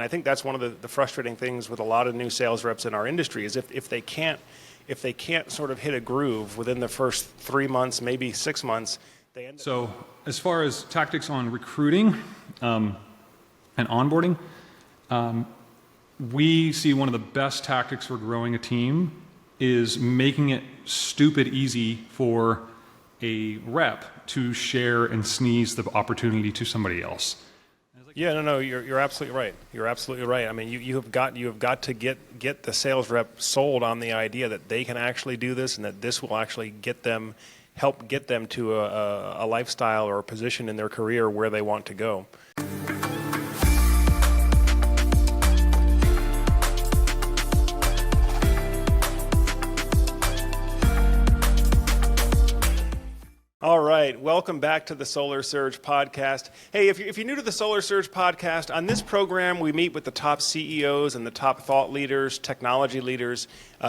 I think that's one of the frustrating things with a lot of new sales reps in our industry is if they can't sort of hit a groove within the first 3 months, maybe 6 months, they end up. So as far as tactics on recruiting and onboarding, we see one of the best tactics for growing a team is making it stupid easy for a rep to share and sneeze the opportunity to somebody else. Yeah, no, you're absolutely right. You're absolutely right. I mean, you have got to get the sales rep sold on the idea that they can actually do this and that this will actually help get them to a lifestyle or a position in their career where they want to go. All right, welcome back to the Solar Surge Podcast. Hey, if you're new to the Solar Surge Podcast, on this program we meet with the top CEOs and the top thought leaders, technology leaders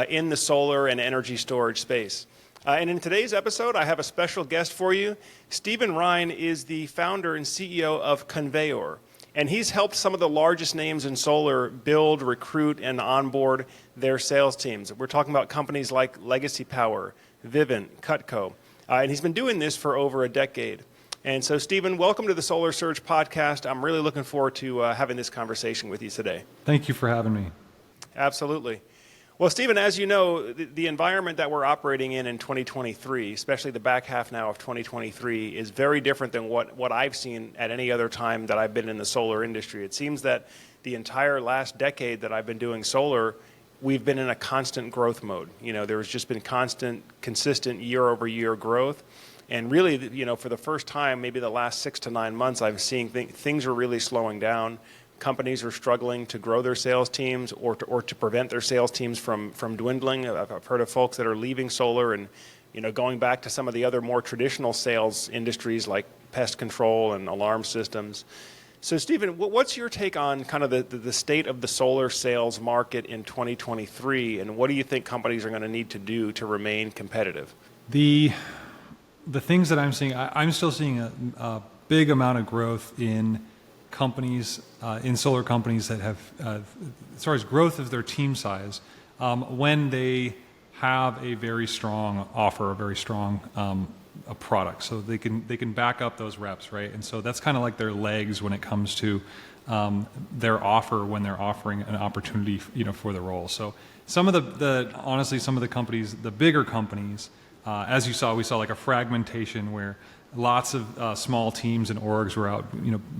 in the solar and energy storage space. And in today's episode, I have a special guest for you. Stephen Rhyne is the founder and CEO of ConveYour, and he's helped some of the largest names in solar build, recruit, and onboard their sales teams. We're talking about companies like Legacy Power, Vivint, Cutco. And he's been doing this for over a decade. And so, Stephen, welcome to the Solar Surge Podcast. I'm really looking forward to having this conversation with you today. Thank you for having me. Absolutely. Well, Stephen, as you know, the environment that we're operating in 2023, especially the back half now of 2023, is very different than what I've seen at any other time that I've been in the solar industry. It seems that the entire last decade that I've been doing solar, we've been in a constant growth mode. There's just been consistent year-over-year growth. And really, for the first time, maybe the last 6 to 9 months, I'm seeing things are really slowing down. Companies are struggling to grow their sales teams or to prevent their sales teams from dwindling. I've heard of folks that are leaving solar and, going back to some of the other more traditional sales industries like pest control and alarm systems. So, Stephen, what's your take on kind of the state of the solar sales market in 2023, and what do you think companies are going to need to do to remain competitive? The things that I'm seeing, I'm still seeing a big amount of growth in companies, in solar companies that have, as far as growth of their team size, when they have a very strong offer, a very strong a product, so they can back up those reps, right? And so that's kind of like their legs when it comes to their offer when they're offering an opportunity, for the role. So some of honestly, some of the companies, the bigger companies, as you saw, we saw like a fragmentation where lots of small teams and orgs were out,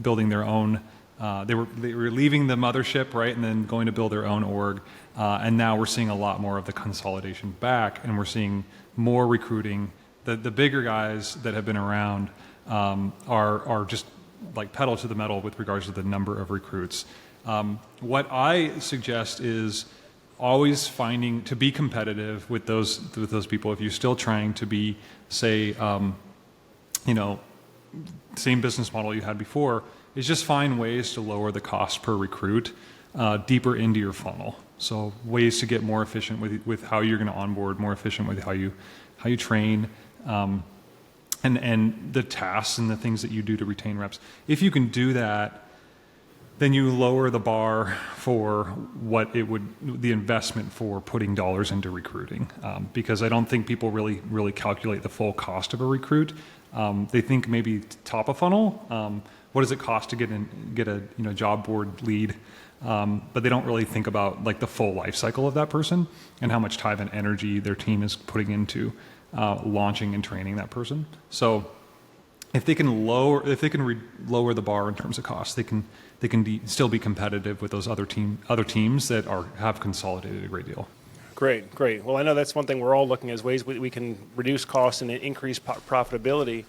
building their own. They were leaving the mothership, right, and then going to build their own org. And now we're seeing a lot more of the consolidation back, and we're seeing more recruiting. The bigger guys that have been around are just like pedal to the metal with regards to the number of recruits. What I suggest is always finding to be competitive with those people. If you're still trying to be, say, same business model you had before, is just find ways to lower the cost per recruit deeper into your funnel. So ways to get more efficient with how you're going to onboard, more efficient with how you train. And the tasks and the things that you do to retain reps. If you can do that, then you lower the bar for the investment for putting dollars into recruiting. Because I don't think people really calculate the full cost of a recruit. They think maybe top of funnel. What does it cost to get a job board lead? But they don't really think about like the full life cycle of that person and how much time and energy their team is putting into launching and training that person. So if they can lower the bar in terms of cost, they can still be competitive with those other teams that have consolidated a great deal. Great. Well, I know that's one thing we're all looking at, is ways we can reduce costs and increase profitability.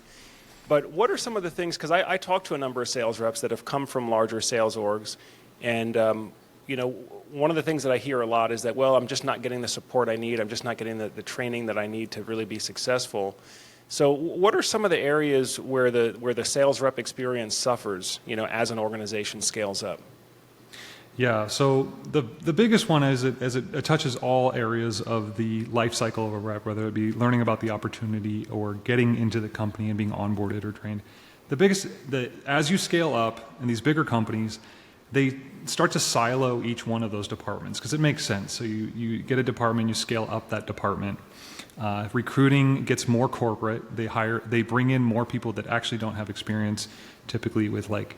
But what are some of the things, because I talked to a number of sales reps that have come from larger sales orgs, and one of the things that I hear a lot is that, well, I'm just not getting the support I need, I'm just not getting the training that I need to really be successful. So what are some of the areas where the sales rep experience suffers, as an organization scales up? Yeah, so the biggest one is it touches all areas of the life cycle of a rep, whether it be learning about the opportunity or getting into the company and being onboarded or trained. The biggest, as you scale up in these bigger companies, they start to silo each one of those departments because it makes sense. So you get a department, you scale up that department. Recruiting gets more corporate. They bring in more people that actually don't have experience, typically with like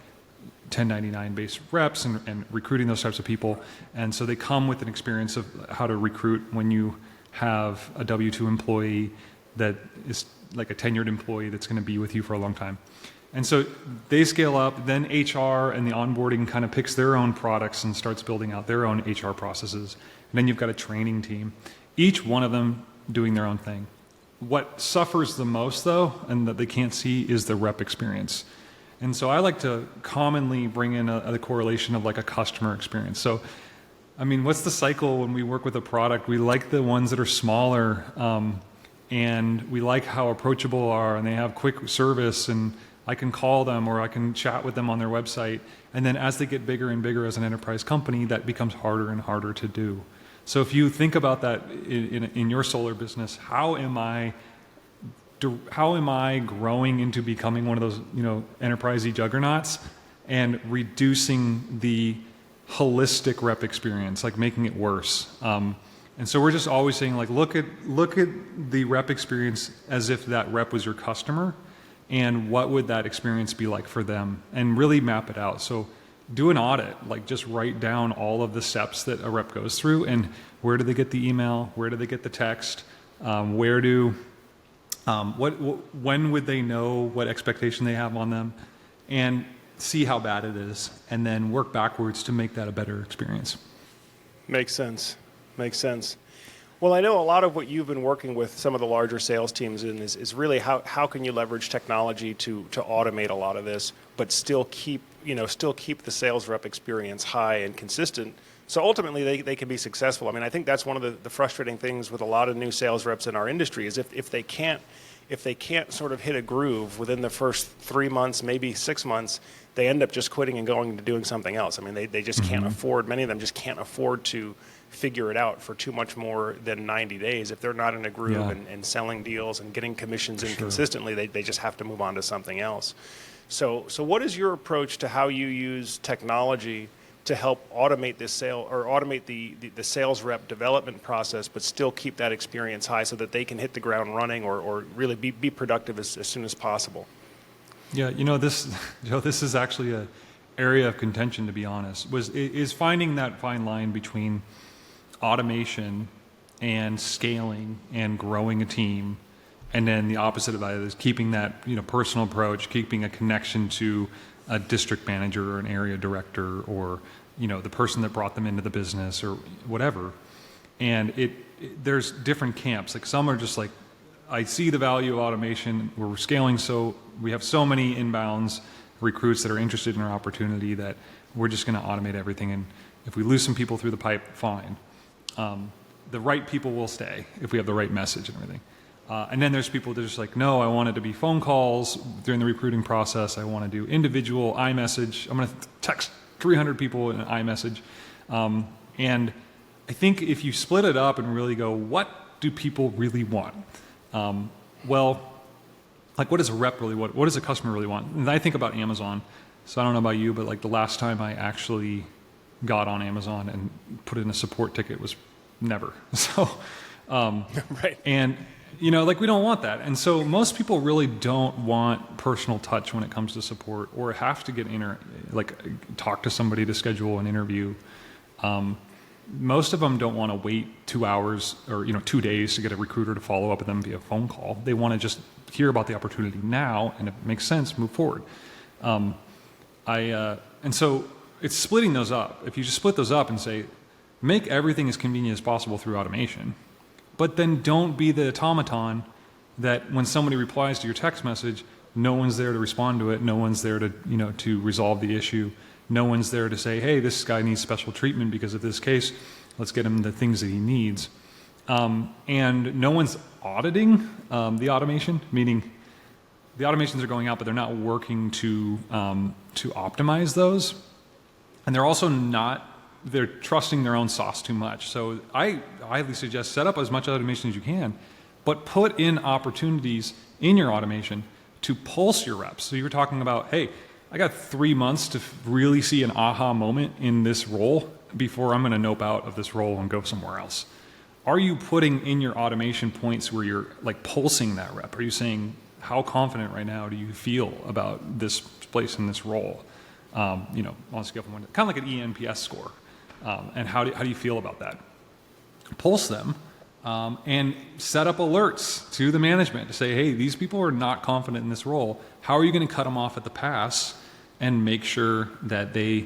1099 based reps and recruiting those types of people. And so they come with an experience of how to recruit when you have a W-2 employee that is like a tenured employee that's going to be with you for a long time. And so they scale up, then HR and the onboarding kind of picks their own products and starts building out their own HR processes. And then you've got a training team, each one of them doing their own thing. What suffers the most, though, and that they can't see, is the rep experience. And so I like to commonly bring in the correlation of like a customer experience. So, I mean, what's the cycle when we work with a product? We like the ones that are smaller, and we like how approachable are, and they have quick service, and I can call them or I can chat with them on their website. And then as they get bigger and bigger as an enterprise company, that becomes harder and harder to do. So if you think about that in your solar business, how am I growing into becoming one of those, enterprisey juggernauts and reducing the holistic rep experience, like making it worse? And so we're just always saying, like, look at the rep experience as if that rep was your customer, and what would that experience be like for them, and really map it out. So do an audit, like just write down all of the steps that a rep goes through, and where do they get the email, where do they get the text, when would they know what expectation they have on them, and see how bad it is, and then work backwards to make that a better experience. Makes sense. Well, I know a lot of what you've been working with some of the larger sales teams in is really how can you leverage technology to automate a lot of this, but still keep the sales rep experience high and consistent. So ultimately they can be successful. I mean, I think that's one of the frustrating things with a lot of new sales reps in our industry is if they can't sort of hit a groove within the first 3 months, maybe 6 months, they end up just quitting and going to doing something else. I mean, they just can't afford, many of them just can't afford to figure it out for too much more than 90 days. If they're not in a groove and selling deals and getting commissions in consistently, they just have to move on to something else. So what is your approach to how you use technology to help automate this automate the sales rep development process, but still keep that experience high so that they can hit the ground running or really be productive as soon as possible? Yeah, this is actually an area of contention, to be honest, is finding that fine line between automation and scaling and growing a team, and then the opposite of that is keeping that personal approach, keeping a connection to a district manager or an area director or the person that brought them into the business or whatever. And there's different camps. Like some are just like, I see the value of automation. We're scaling, so we have so many inbounds recruits that are interested in our opportunity that we're just going to automate everything. And if we lose some people through the pipe, fine. The right people will stay if we have the right message and everything. And then there's people that are just like, no, I want it to be phone calls during the recruiting process. I want to do individual iMessage. I'm going to text 300 people in an iMessage. And I think if you split it up and really go, what do people really want? Like what does a rep really want? What does a customer really want? And I think about Amazon. So I don't know about you, but like the last time I actually got on Amazon and put in a support ticket was never. So, right. And we don't want that. And so most people really don't want personal touch when it comes to support, or have to get talk to somebody to schedule an interview. Most of them don't want to wait 2 hours or 2 days to get a recruiter to follow up with them via phone call. They want to just hear about the opportunity now, and if it makes sense, move forward. And so it's splitting those up. If you just split those up and say, make everything as convenient as possible through automation, but then don't be the automaton that when somebody replies to your text message, no one's there to respond to it, no one's there to resolve the issue, no one's there to say, hey, this guy needs special treatment because of this case, let's get him the things that he needs. And no one's auditing the automation, meaning the automations are going out, but they're not working to optimize those. And they're also they're trusting their own sauce too much. So I highly suggest set up as much automation as you can, but put in opportunities in your automation to pulse your reps. So you were talking about, hey, I got 3 months to really see an aha moment in this role before I'm going to nope out of this role and go somewhere else. Are you putting in your automation points where you're like pulsing that rep? Are you saying, how confident right now do you feel about this place in this role? On a scale from 1 to, kind of like an ENPS score. And how do you feel about that? Pulse them and set up alerts to the management to say, hey, these people are not confident in this role. How are you going to cut them off at the pass and make sure that that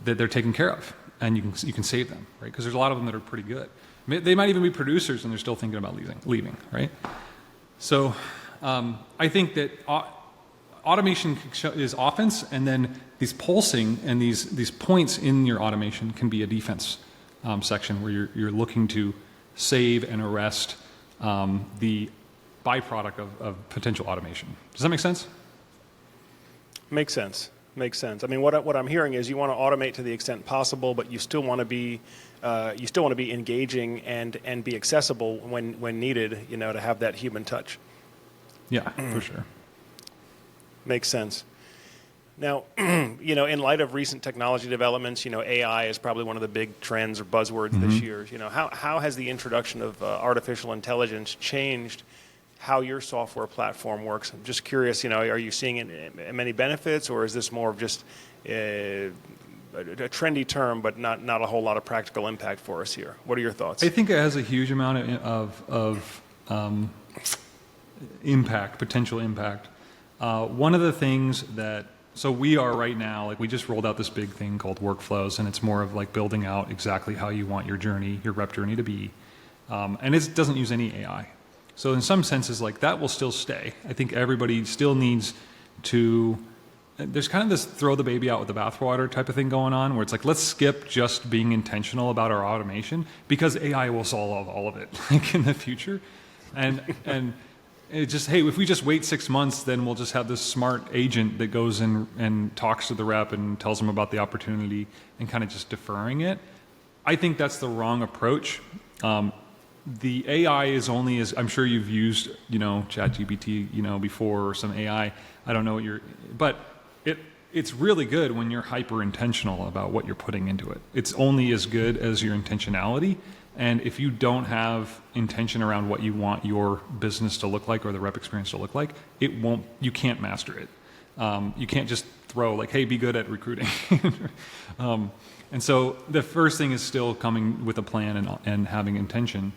they're taken care of and you can save them, right? Because there's a lot of them that are pretty good. They might even be producers and they're still thinking about leaving, right? So I think that automation is offense, and then these pulsing and these points in your automation can be a defense section where you're looking to save and arrest the byproduct of potential automation. Does that make sense? Makes sense. Makes sense. I mean, what I'm hearing is you want to automate to the extent possible, but you still want to be engaging and be accessible when needed. To have that human touch. Yeah, for sure. Makes sense. Now, in light of recent technology developments, AI is probably one of the big trends or buzzwords this year. How has the introduction of artificial intelligence changed how your software platform works? I'm just curious, are you seeing many benefits, or is this more of just a trendy term, but not a whole lot of practical impact for us here? What are your thoughts? I think it has a huge amount of impact, potential impact. One of the things so we are right now, like we just rolled out this big thing called workflows, and it's more of like building out exactly how you want your rep journey to be. And it doesn't use any AI. So in some senses, like that will still stay. I think everybody still needs to, there's kind of this throw the baby out with the bathwater type of thing going on, where it's like, let's skip just being intentional about our automation because AI will solve all of it like in the future. And it's just, hey, if we just wait 6 months, then we'll just have this smart agent that goes in and talks to the rep and tells them about the opportunity and kind of just deferring it. I think that's the wrong approach. The AI is only as, I'm sure you've used, ChatGPT, before, or some AI. I don't know what but it's really good when you're hyper intentional about what you're putting into it. It's only as good as your intentionality. And if you don't have intention around what you want your business to look like or the rep experience to look like, you can't master it. You can't just throw like, hey, be good at recruiting. And so the first thing is still coming with a plan and having intention.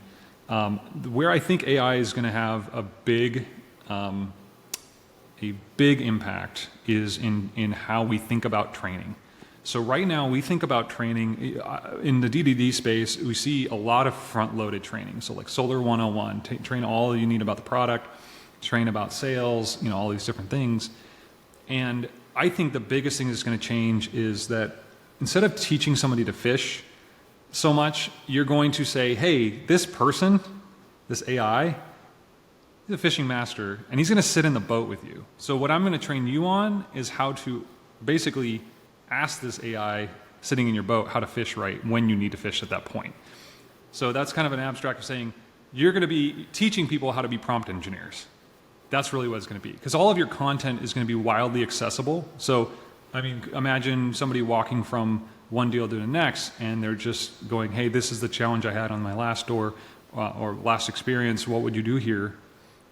Where I think AI is going to have a big impact is in how we think about training. So right now we think about training in the DDD space. We see a lot of front-loaded training. So like Solar 101, train all you need about the product, train about sales, all these different things. And I think the biggest thing that's going to change is that instead of teaching somebody to fish so much, you're going to say, hey, this person, this AI, he's a fishing master, and he's going to sit in the boat with you. So what I'm going to train you on is how to basically ask this AI sitting in your boat how to fish right when you need to fish at that point. So that's kind of an abstract of saying you're going to be teaching people how to be prompt engineers. That's really what it's going to be, because all of your content is going to be wildly accessible. So, imagine somebody walking from one deal to the next, and they're just going, hey, this is the challenge I had on my last door or last experience. What would you do here?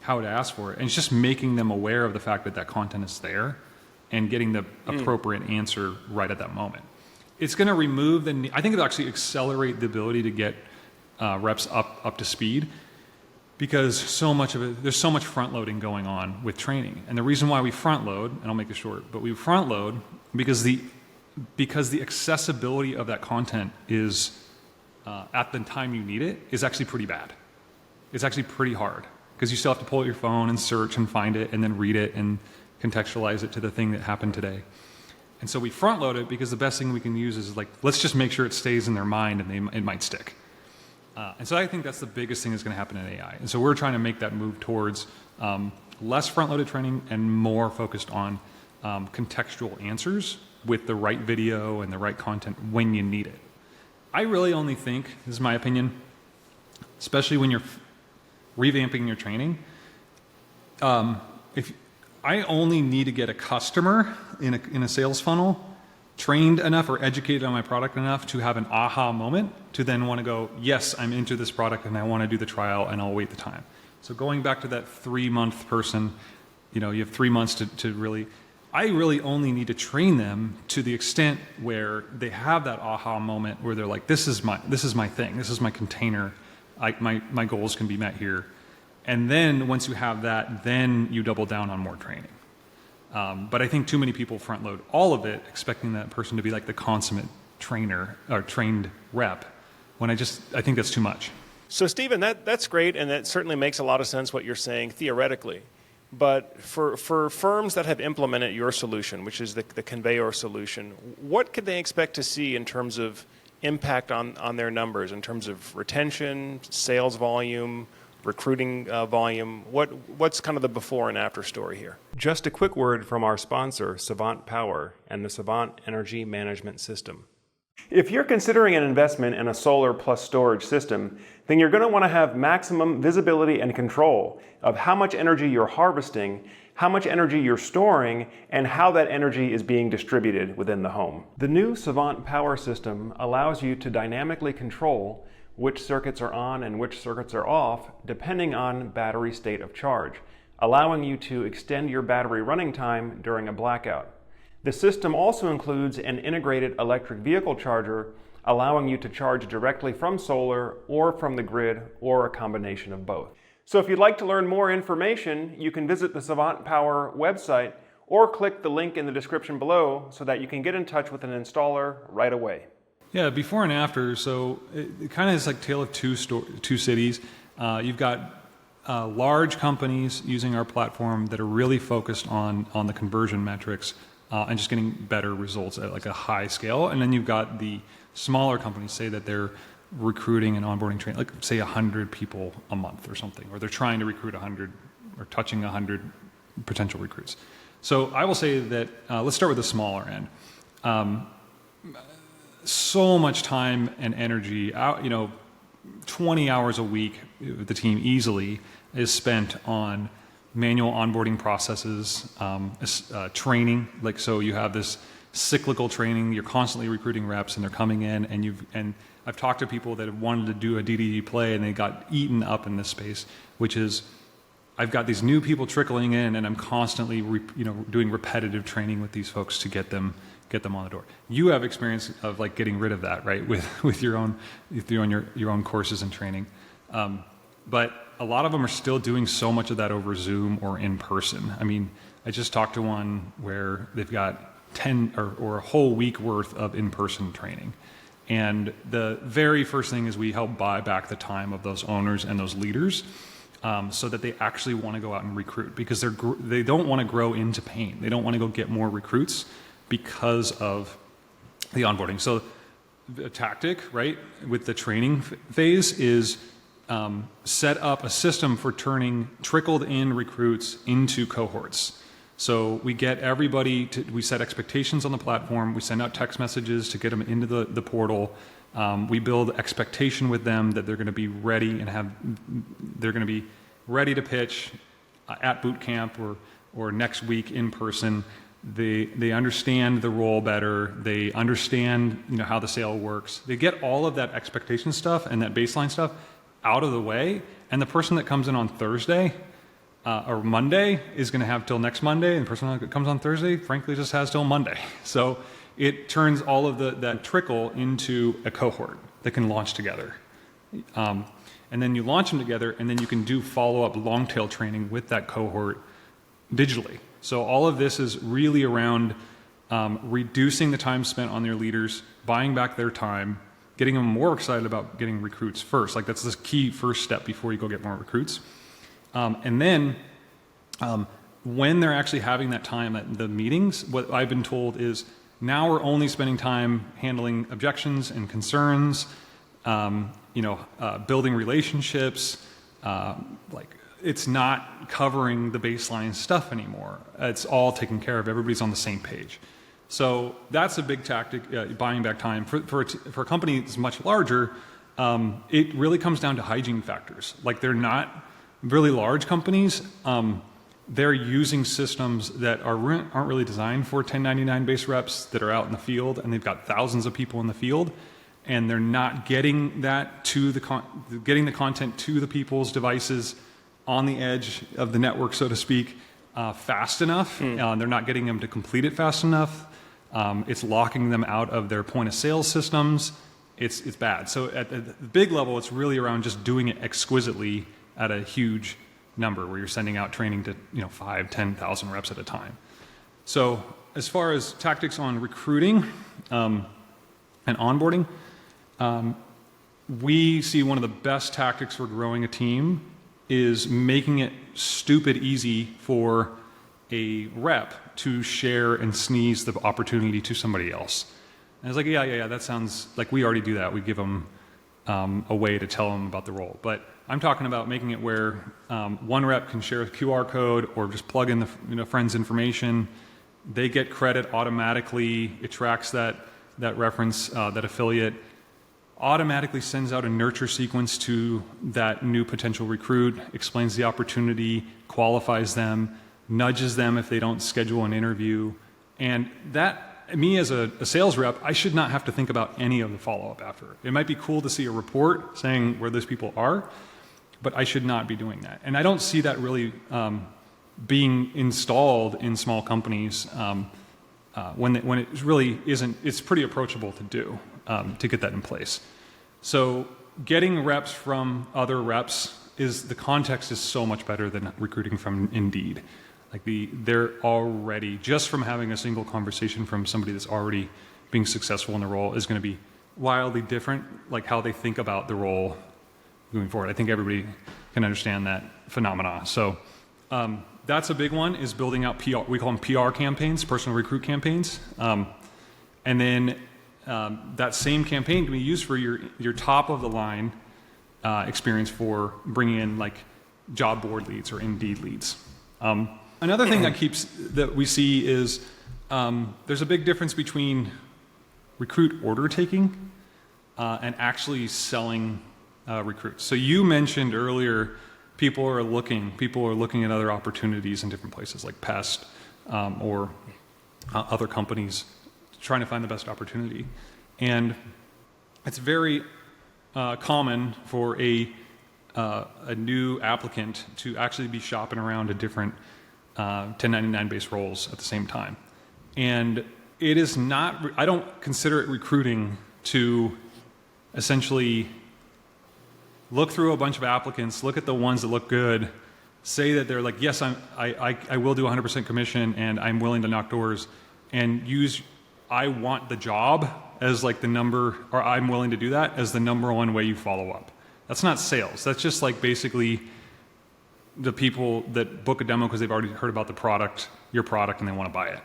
How would I ask for it? And it's just making them aware of the fact that content is there and getting the appropriate answer right at that moment. It's going to remove I think it'll actually accelerate the ability to get reps up to speed, because so much of it, there's so much front loading going on with training. And the reason why we front load, and I'll make this short, but we front load because the accessibility of that content is at the time you need it is actually pretty bad. It's actually pretty hard because you still have to pull out your phone and search and find it and then read it and contextualize it to the thing that happened today. And so we front load it because the best thing we can use is like, let's just make sure it stays in their mind and it might stick. And so I think that's the biggest thing that's going to happen in AI. And so we're trying to make that move towards less front-loaded training and more focused on contextual answers with the right video and the right content when you need it. I really only think, this is my opinion, especially when you're revamping your training, I only need to get a customer in a sales funnel trained enough or educated on my product enough to have an aha moment to then want to go, yes, I'm into this product and I want to do the trial and I'll wait the time. So going back to that 3-month person, you have 3 months to really, I really only need to train them to the extent where they have that aha moment where they're like, this is my thing, this is my container, my goals can be met here. And then once you have that, then you double down on more training. But I think too many people front load all of it, expecting that person to be like the consummate trainer or trained rep, when I think that's too much. So Stephen, that's great, and that certainly makes a lot of sense what you're saying theoretically. But for firms that have implemented your solution, which is the ConveYour solution, what could they expect to see in terms of impact on their numbers, in terms of retention, sales volume, recruiting volume? What's kind of the before and after story here? Just a quick word from our sponsor, Savant Power, and the Savant Energy Management System. If you're considering an investment in a solar plus storage system, then you're going to want to have maximum visibility and control of how much energy you're harvesting, how much energy you're storing, and how that energy is being distributed within the home. The new Savant Power system allows you to dynamically control which circuits are on and which circuits are off depending on battery state of charge, allowing you to extend your battery running time during a blackout. The system also includes an integrated electric vehicle charger, allowing you to charge directly from solar or from the grid or a combination of both. So if you'd like to learn more information, you can visit the Savant Power website or click the link in the description below so that you can get in touch with an installer right away. Yeah, before and after, so it kind of is like tale of two cities. You've got large companies using our platform that are really focused on the conversion metrics and just getting better results at like a high scale. And then you've got the smaller companies, say that they're recruiting and onboarding training, like say 100 people a month or something, or they're trying to recruit 100 or touching 100 potential recruits. So I will say that, let's start with the smaller end. So much time and energy, 20 hours a week, the team easily is spent on manual onboarding processes, training. Like, so you have this cyclical training, you're constantly recruiting reps and they're coming in, and I've talked to people that have wanted to do a DDD play and they got eaten up in this space, which is, I've got these new people trickling in and I'm constantly doing repetitive training with these folks to get them on the door. You have experience of like getting rid of that, right? With your own courses and training. But a lot of them are still doing so much of that over Zoom or in person. I mean, I just talked to one where they've got 10 or a whole week worth of in-person training. And the very first thing is we help buy back the time of those owners and those leaders so that they actually want to go out and recruit, because they don't want to grow into pain. They don't want to go get more recruits because of the onboarding. So the tactic, right, with the training phase is set up a system for turning trickled in recruits into cohorts. So we get everybody we set expectations on the platform, we send out text messages to get them into the portal. We build expectation with them that they're going to be ready and they're going to be ready to pitch at boot camp or next week in person. They understand the role better. They understand how the sale works. They get all of that expectation stuff and that baseline stuff out of the way, and the person that comes in on Thursday or Monday is going to have till next Monday, and the person that comes on Thursday, frankly, just has till Monday. So it turns all of that trickle into a cohort that can launch together. And then you launch them together, and then you can do follow-up long-tail training with that cohort digitally. So all of this is really around reducing the time spent on their leaders, buying back their time, getting them more excited about getting recruits first. Like, that's the key first step before you go get more recruits. And then when they're actually having that time at the meetings, what I've been told is now we're only spending time handling objections and concerns, building relationships, it's not covering the baseline stuff anymore. It's all taken care of. Everybody's on the same page. So that's a big tactic, buying back time. For a company that's much larger, it really comes down to hygiene factors. Like, they're not really large companies. they're using systems that aren't really designed for 1099 base reps that are out in the field, and they've got thousands of people in the field, and they're not getting that to getting the content to the people's devices on the edge of the network, so to speak, fast enough. They're not getting them to complete it fast enough. It's locking them out of their point of sale systems. It's bad. So at the big level, it's really around just doing it exquisitely at a huge number where you're sending out training to 5,000, 10,000 reps at a time. So as far as tactics on recruiting and onboarding, we see one of the best tactics for growing a team is making it stupid easy for a rep to share and sneeze the opportunity to somebody else. And it's like, yeah, that sounds like we already do that. We give them a way to tell them about the role. But I'm talking about making it where one rep can share a QR code or just plug in the friend's information. They get credit automatically. It tracks that reference, that affiliate, automatically sends out a nurture sequence to that new potential recruit, explains the opportunity, qualifies them, nudges them if they don't schedule an interview. And that, me as a sales rep, I should not have to think about any of the follow-up after. It might be cool to see a report saying where those people are, but I should not be doing that. And I don't see that really being installed in small companies when it really isn't. It's pretty approachable to do to get that in place. So getting reps from other reps the context is so much better than recruiting from Indeed. Like they're already, just from having a single conversation from somebody that's already being successful in the role is going to be wildly different, like how they think about the role moving forward. I think everybody can understand that phenomena. So that's a big one, is building out PR. We call them PR campaigns, personal recruit campaigns. And then that same campaign can be used for your top of the line experience for bringing in like job board leads or Indeed leads. Another thing that we see is there's a big difference between recruit order taking and actually selling recruits. So you mentioned earlier, people are looking at other opportunities in different places like Pest or other companies trying to find the best opportunity. And it's very common for a new applicant to actually be shopping around a different 1099 based roles at the same time. And it is not, I don't consider it recruiting to essentially look through a bunch of applicants, look at the ones that look good, say that they're like, yes, I will do 100% commission and I'm willing to knock doors, and use I want the job as like the number, or I'm willing to do that as the number one way you follow up. That's not sales. That's just like basically the people that book a demo because they've already heard about your product, and they want to buy it.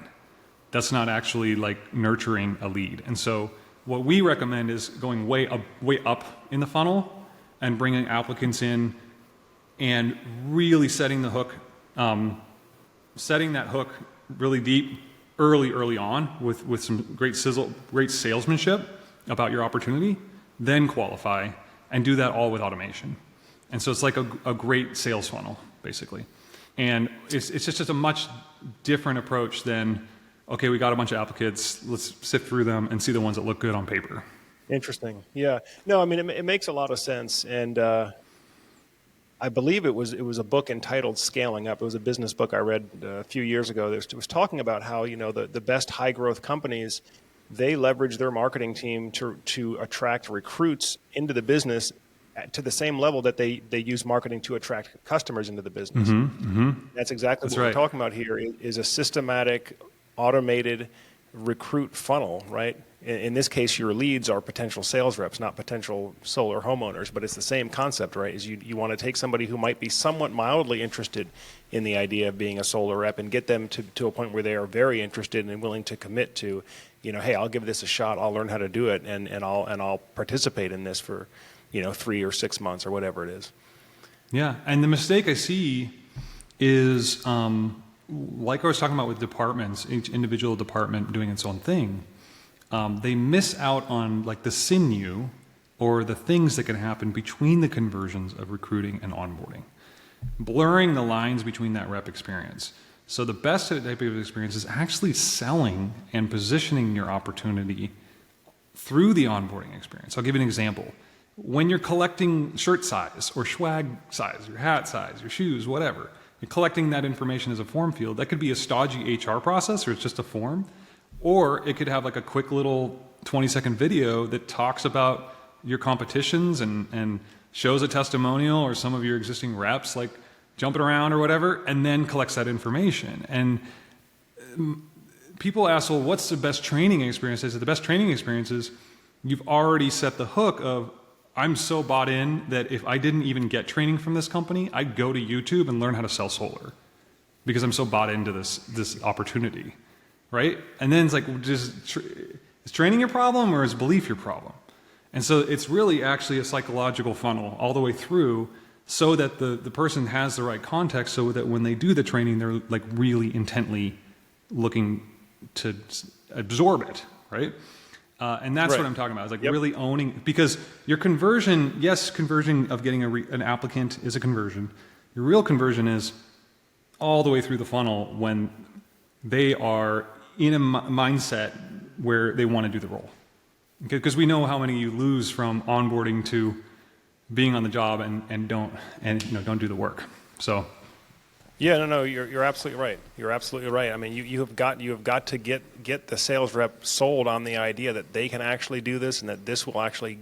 That's not actually like nurturing a lead. And so what we recommend is going way up in the funnel and bringing applicants in and really setting the hook, setting that hook really deep early on with some great salesmanship about your opportunity, then qualify, and do that all with automation. And so it's like a great sales funnel, basically. And it's just a much different approach than, okay, we got a bunch of applicants, let's sift through them and see the ones that look good on paper. Interesting. Yeah. No, I mean, it makes a lot of sense. And I believe it was a book entitled Scaling Up. It was a business book I read a few years ago that was talking about how, the best high growth companies, they leverage their marketing team to attract recruits into the business to the same level that they use marketing to attract customers into the business. That's exactly what we're talking about here, is a systematic, automated recruit funnel, right? In this case, your leads are potential sales reps, not potential solar homeowners, but it's the same concept, right? Is you want to take somebody who might be somewhat mildly interested in the idea of being a solar rep and get them to a point where they are very interested and willing to commit to, hey, I'll give this a shot, I'll learn how to do it, and I'll participate in this for 3 or 6 months or whatever it is. Yeah, and the mistake I see is, like I was talking about with departments, each individual department doing its own thing, they miss out on like the sinew or the things that can happen between the conversions of recruiting and onboarding. blurring the lines between that rep experience. So the best type of experience is actually selling and positioning your opportunity through the onboarding experience. I'll give you an example. When you're collecting shirt size or swag size, your hat size, your shoes, whatever, you're collecting that information as a form field. That could be a stodgy HR process, or it's just a form, or it could have like a quick little 20-second video that talks about your competitions and shows a testimonial or some of your existing reps like jumping around or whatever, and then collects that information. And people ask, well, what's the best training experience? I said, the best training experience is you've already set the hook of, I'm so bought in that if I didn't even get training from this company, I'd go to YouTube and learn how to sell solar because I'm so bought into this opportunity, right? And then it's like, is training your problem or is belief your problem? And so it's really actually a psychological funnel all the way through so that the person has the right context so that when they do the training, they're like really intently looking to absorb it, right? And that's what I'm talking about. It's like really owning, because your conversion, yes, conversion of getting an applicant is a conversion. Your real conversion is all the way through the funnel when they are in a mindset where they want to do the role. Because we know how many you lose from onboarding to being on the job and don't do the work. So. Yeah, no, you're absolutely right. You're absolutely right. I mean, you have got to get the sales rep sold on the idea that they can actually do this and that this will actually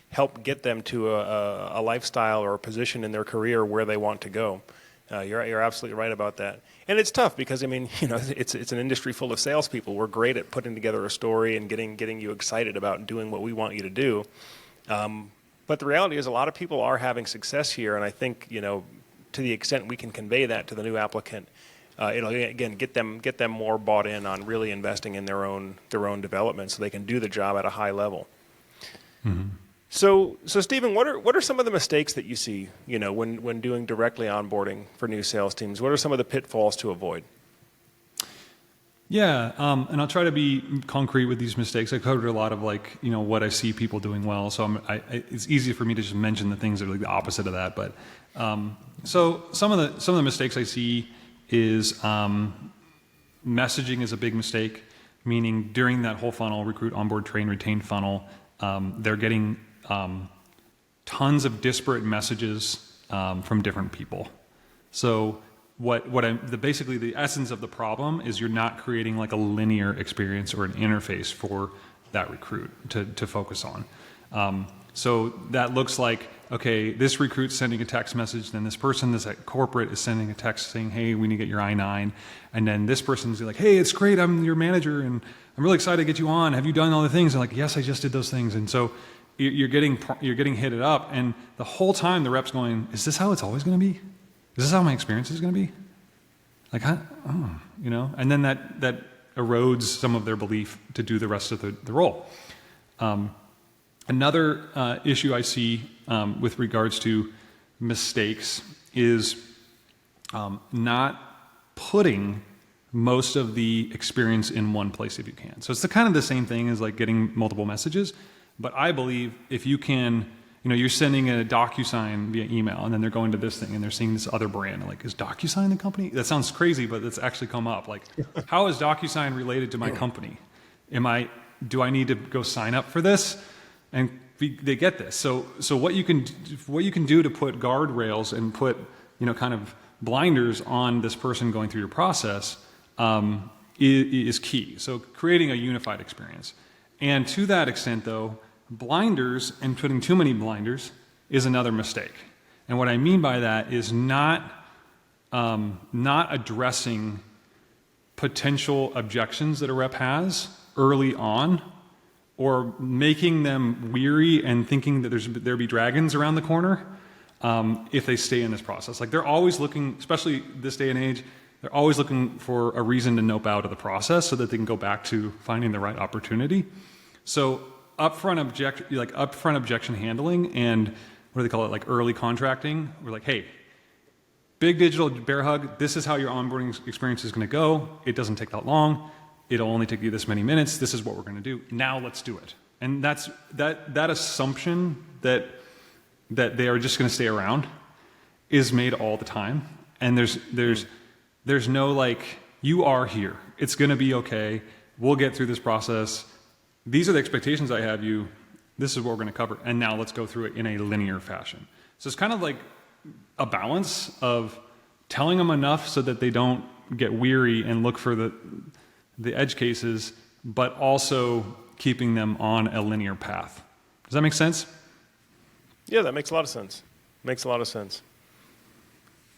help get them to a lifestyle or a position in their career where they want to go. You're absolutely right about that. And it's tough because, I mean, it's an industry full of salespeople. We're great at putting together a story and getting you excited about doing what we want you to do. But the reality is a lot of people are having success here, and I think, to the extent we can convey that to the new applicant, it'll again get them more bought in on really investing in their own development so they can do the job at a high level. Mm-hmm. So Stephen, what are some of the mistakes that you see, when doing directly onboarding for new sales teams? What are some of the pitfalls to avoid? Yeah, and I'll try to be concrete with these mistakes. I covered a lot of what I see people doing well. So it's easy for me to just mention the things that are like the opposite of that. But so some of the mistakes I see is messaging is a big mistake. Meaning during that whole funnel, recruit, onboard, train, retain funnel, they're getting tons of disparate messages from different people. So basically the essence of the problem is you're not creating like a linear experience or an interface for that recruit to focus on. So that looks like, okay, this recruit's sending a text message, then this person that's at corporate is sending a text saying, hey, we need to get your I-9. And then this person's like, hey, it's great, I'm your manager, and I'm really excited to get you on. Have you done all the things? And like, yes, I just did those things. And so you're getting hit it up, and the whole time the rep's going, is this how it's always going to be? Is this how my experience is going to be? Like, and then that erodes some of their belief to do the rest of the role. Another issue I see with regards to mistakes is not putting most of the experience in one place if you can. So it's kind of the same thing as like getting multiple messages, but I believe if you can, you're sending a DocuSign via email and then they're going to this thing and they're seeing this other brand. Like, is DocuSign the company? That sounds crazy, but it's actually come up. Like, how is DocuSign related to my company? Do I need to go sign up for this? And they get this. So what you can do to put guardrails and put kind of blinders on this person going through your process is key. So creating a unified experience. And to that extent, though, blinders and putting too many blinders is another mistake. And what I mean by that is not addressing potential objections that a rep has early on, or making them weary and thinking that there be dragons around the corner if they stay in this process. Like, they're always looking, especially this day and age, they're always looking for a reason to nope out of the process so that they can go back to finding the right opportunity. So upfront objection handling and what do they call it, like early contracting. We're like, hey, big digital bear hug, this is how your onboarding experience is going to go. It doesn't take that long. It'll only take you this many minutes. This is what we're going to do. Now let's do it. And that assumption that they are just going to stay around is made all the time. And there's no like, you are here. It's going to be okay. We'll get through this process. These are the expectations I have you. This is what we're going to cover. And now let's go through it in a linear fashion. So it's kind of like a balance of telling them enough so that they don't get weary and look for the edge cases, but also keeping them on a linear path. Does that make sense? Yeah, that makes a lot of sense. Makes a lot of sense.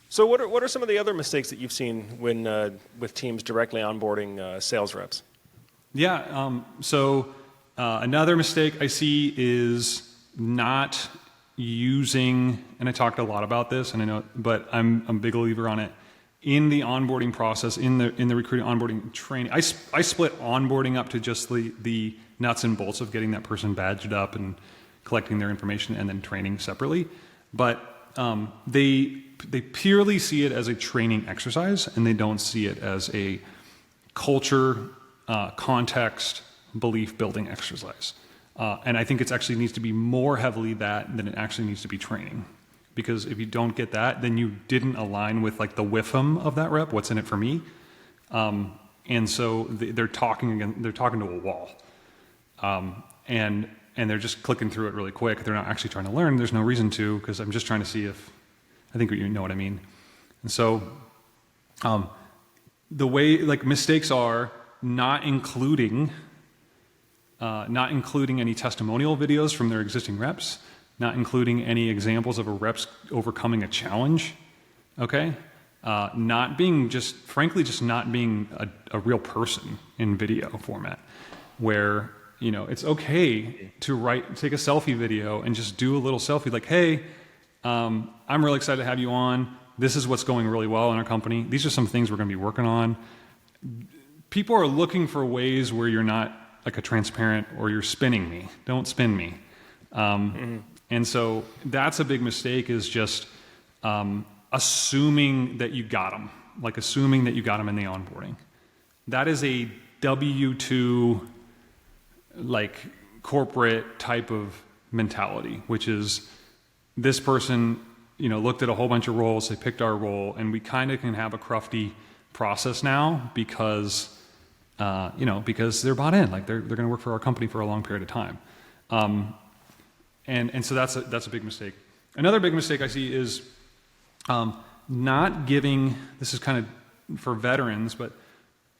So what are some of the other mistakes that you've seen when with teams directly onboarding sales reps? Yeah. So another mistake I see is not using, and I talked a lot about this, and I know, but I'm a big believer on it. In the onboarding process, in the recruiting onboarding training, I split onboarding up to just the nuts and bolts of getting that person badged up and collecting their information, and then training separately. But they purely see it as a training exercise, and they don't see it as a culture, context, belief building exercise. And I think it actually needs to be more heavily that than it actually needs to be training. Because if you don't get that, then you didn't align with like the WIFM of that rep, what's in it for me. And so they're talking to a wall. And they're just clicking through it really quick. They're not actually trying to learn. There's no reason to, because I'm just trying to see if, I think you know what I mean. And so the way, like mistakes are not including any testimonial videos from their existing reps, not including any examples of a rep's overcoming a challenge, okay? Not being frankly not being a real person in video format, where, you know, it's okay to take a selfie video and just do a little selfie like, hey, I'm really excited to have you on. This is what's going really well in our company. These are some things we're gonna be working on. People are looking for ways where you're not like a transparent, or you're spinning me. Don't spin me. And so that's a big mistake, is just assuming that you got them, like assuming that you got them in the onboarding. That is a W-2 like corporate type of mentality, which is this person, you know, looked at a whole bunch of roles, they picked our role, and we kind of can have a crufty process now because because they're bought in, like they're going to work for our company for a long period of time. And so that's a big mistake. Another big mistake I see is not giving, this is kind of for veterans, but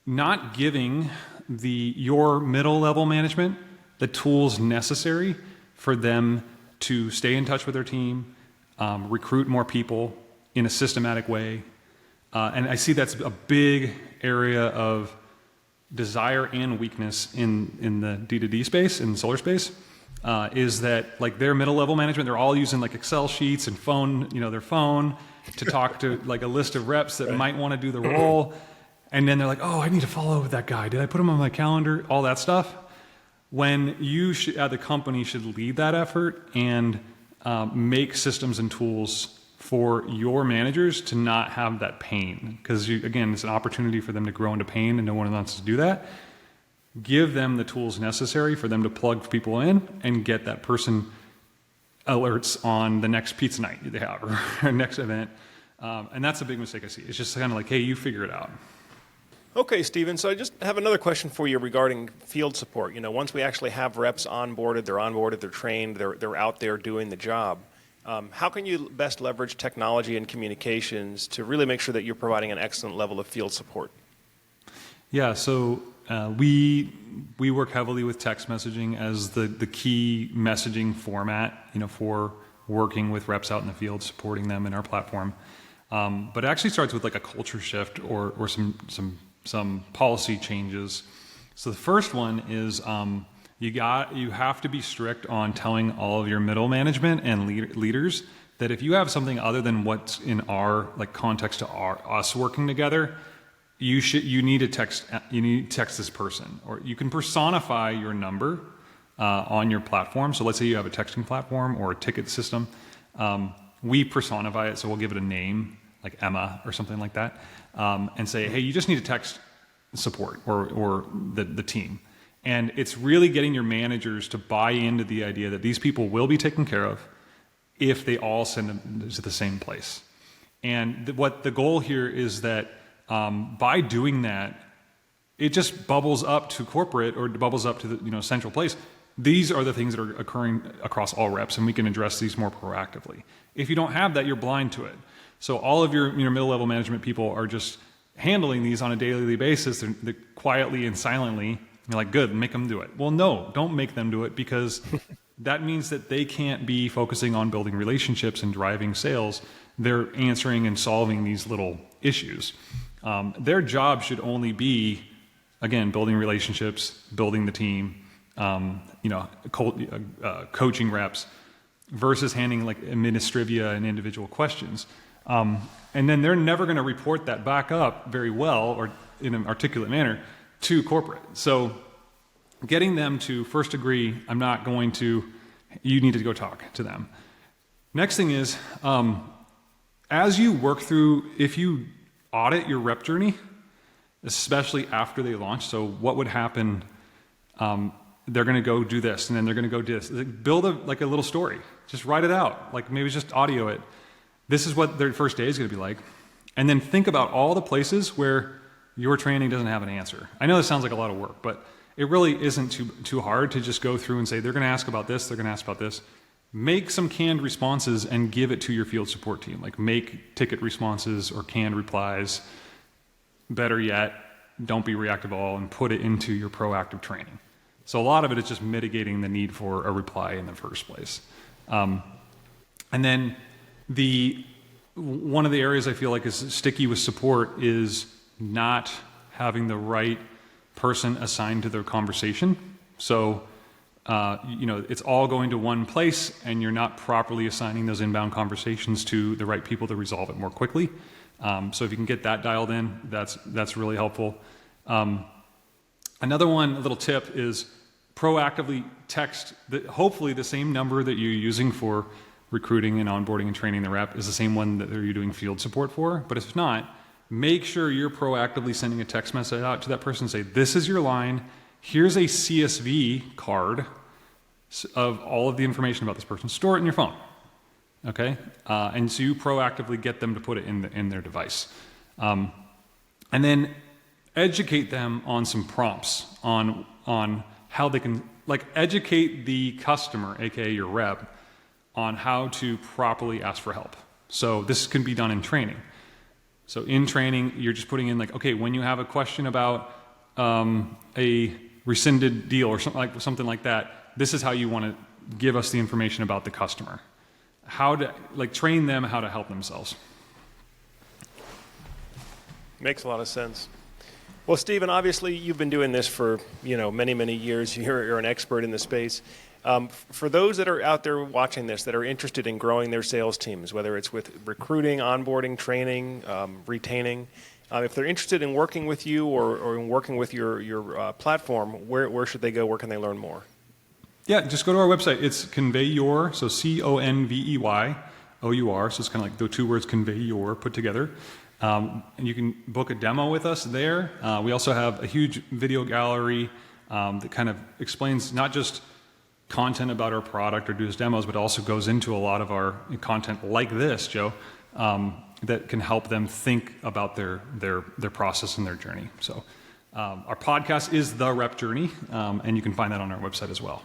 not giving your middle level management the tools necessary for them to stay in touch with their team, recruit more people in a systematic way. And I see that's a big area of desire and weakness in the D2D space, in the solar space, is that like their middle level management, they're all using like Excel sheets and their phone to talk to like a list of reps that might want to do the role. And then they're like, oh, I need to follow up with that guy. Did I put him on my calendar? All that stuff. When you the company should lead that effort and make systems and tools for your managers to not have that pain. Because again, it's an opportunity for them to grow into pain, and no one wants to do that. Give them the tools necessary for them to plug people in and get that person alerts on the next pizza night they have or next event. And that's a big mistake I see. It's just kind of like, hey, you figure it out. Okay, Stephen, so I just have another question for you regarding field support. You know, once we actually have reps onboarded, they're trained, they're out there doing the job. How can you best leverage technology and communications to really make sure that you're providing an excellent level of field support? Yeah, so we work heavily with text messaging as the key messaging format, for working with reps out in the field, supporting them in our platform. But it actually starts with like a culture shift or some policy changes. So the first one is you have to be strict on telling all of your middle management and leaders that if you have something other than what's in our like context to us working together, you need to text this person, or you can personify your number on your platform. So let's say you have a texting platform or a ticket system. We personify it, so we'll give it a name like Emma or something like that, and say, hey, you just need to text support or the team. And it's really getting your managers to buy into the idea that these people will be taken care of if they all send them to the same place. And what the goal here is that by doing that, it just bubbles up to corporate or bubbles up to the central place. These are the things that are occurring across all reps, and we can address these more proactively. If you don't have that, you're blind to it. So all of your middle-level management people are just handling these on a daily basis. They're quietly and silently. You're like, good, make them do it. Well, no, don't make them do it, because that means that they can't be focusing on building relationships and driving sales. They're answering and solving these little issues. Their job should only be, again, building relationships, building the team, coaching reps, versus handling like administrivia and individual questions. And then they're never going to report that back up very well or in an articulate manner to corporate. So getting them to first agree, I'm not going to, you need to go talk to them. Next thing is, as you work through, if you audit your rep journey, especially after they launch, so what would happen, they're going to go do this, and then they're going to go do this. Build a little story. Just write it out. Like maybe just audio it. This is what their first day is going to be like. And then think about all the places where your training doesn't have an answer. I know this sounds like a lot of work, but it really isn't too hard to just go through and say, they're going to ask about this, they're going to ask about this. Make some canned responses and give it to your field support team. Like make ticket responses or canned replies. Better yet, don't be reactive at all and put it into your proactive training. So a lot of it is just mitigating the need for a reply in the first place. And then one of the areas I feel like is sticky with support is not having the right person assigned to their conversation. So, it's all going to one place, and you're not properly assigning those inbound conversations to the right people to resolve it more quickly. So if you can get that dialed in, that's really helpful. Another one, a little tip, is proactively text. Hopefully the same number that you're using for recruiting and onboarding and training the rep is the same one that you're doing field support for. But if not, make sure you're proactively sending a text message out to that person and say, this is your line. Here's a CSV card of all of the information about this person. Store it in your phone. Okay? And so you proactively get them to put it in their device. And then educate them on some prompts on how they can, educate the customer, aka your rep, on how to properly ask for help. So this can be done in training. So in training, you're just putting in okay, when you have a question about a rescinded deal or something like that, this is how you want to give us the information about the customer. How to train them how to help themselves. Makes a lot of sense. Well, Stephen, obviously you've been doing this for many, many years. You're an expert in the space. For those that are out there watching this that are interested in growing their sales teams, whether it's with recruiting, onboarding, training, retaining, if they're interested in working with you or in working with your platform, where should they go? Where can they learn more? Yeah, just go to our website. It's ConveYour, so ConveYour. So it's kind of like the two words ConveYour put together. And you can book a demo with us there. We also have a huge video gallery that kind of explains not just content about our product or does demos, but also goes into a lot of our content like this, Joe, that can help them think about their process and their journey. So our podcast is The Rep Journey, and you can find that on our website as well.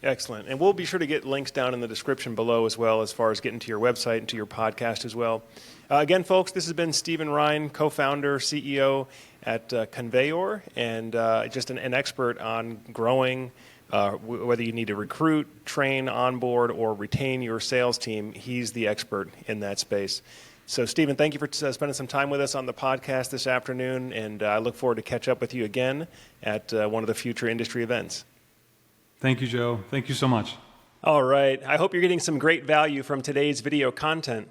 Excellent. And we'll be sure to get links down in the description below as well, as far as getting to your website and to your podcast as well. Again, folks, this has been Stephen Rhyne, co-founder, CEO at ConveYour, and just an expert on growing, whether you need to recruit, train, onboard, or retain your sales team. He's the expert in that space. So, Stephen, thank you for spending some time with us on the podcast this afternoon, and I look forward to catch up with you again at one of the future industry events. Thank you, Joe. Thank you so much. All right. I hope you're getting some great value from today's video content.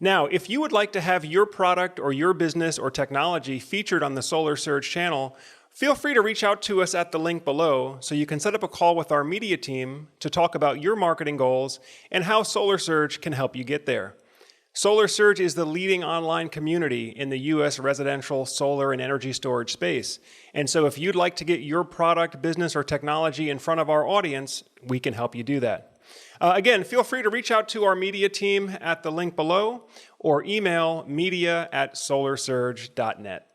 Now, if you would like to have your product or your business or technology featured on the Solar Surge channel, feel free to reach out to us at the link below so you can set up a call with our media team to talk about your marketing goals and how Solar Surge can help you get there. Solar Surge is the leading online community in the U.S. residential solar and energy storage space. And so if you'd like to get your product, business, or technology in front of our audience, we can help you do that. Again, feel free to reach out to our media team at the link below or email media@solarsurge.net.